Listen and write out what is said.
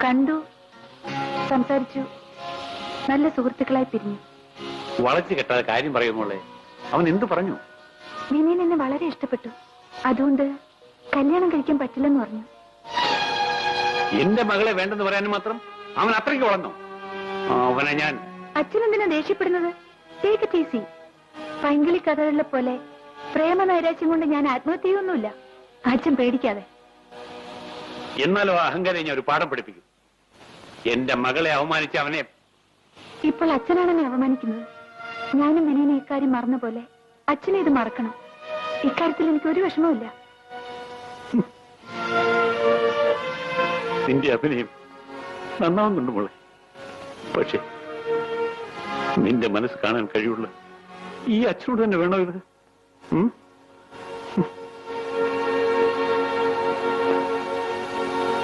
കണ്ടു, സംസാരിച്ചു, നല്ല സുഹൃത്തുക്കളായി പിരിഞ്ഞു. വളച്ചു കെട്ടാതെ കാര്യം പറയുമ്പോളെ അവൻ എന്തു പറഞ്ഞു? വിനീൻ എന്നെ വളരെ ഇഷ്ടപ്പെട്ടു. അതുകൊണ്ട് കല്യാണം കഴിക്കാൻ പറ്റില്ലെന്ന് പറഞ്ഞു. എന്റെ മകളെ വേണ്ടെന്ന് പറയാനും മാത്രം അവൻ അത്രയ്ക്ക് വളർന്നു. അവനെ ഞാൻ... അച്ഛനെന്തിനാ ദേഷ്യപ്പെടുന്നത്? Take it easy. പൈങ്കിളി കഥകളിലെ പോലെ പ്രേമ നൈരാശ്യം കൊണ്ട് ഞാൻ ആത്മഹത്യ ചെയ്യൊന്നുമില്ല. അച്ഛൻ പേടിക്കാതെ. എന്നാലും അഹങ്കാരം ഞാൻ ഒരു പാഠം പഠിപ്പിക്കും. എന്റെ മകളെ അവമാനിച്ച അവനെ... ഇപ്പോൾ അച്ഛനാണ് എന്നെ അവമാനിക്കുന്നത്. ഞാനും വിനീനെ ഇക്കാര്യം മറന്ന പോലെ അച്ഛനെ ഇത് മറക്കണം. ഇക്കാര്യത്തിൽ എനിക്ക് ഒരു വിഷമവുമില്ല. നിന്റെ അഭിനയം നന്നാവുന്നുണ്ട് മോളെ. പക്ഷെ നിന്റെ മനസ്സ് കാണാൻ കഴിയുള്ള ഈ അച്ഛനോട് തന്നെ വേണോ ഇത്?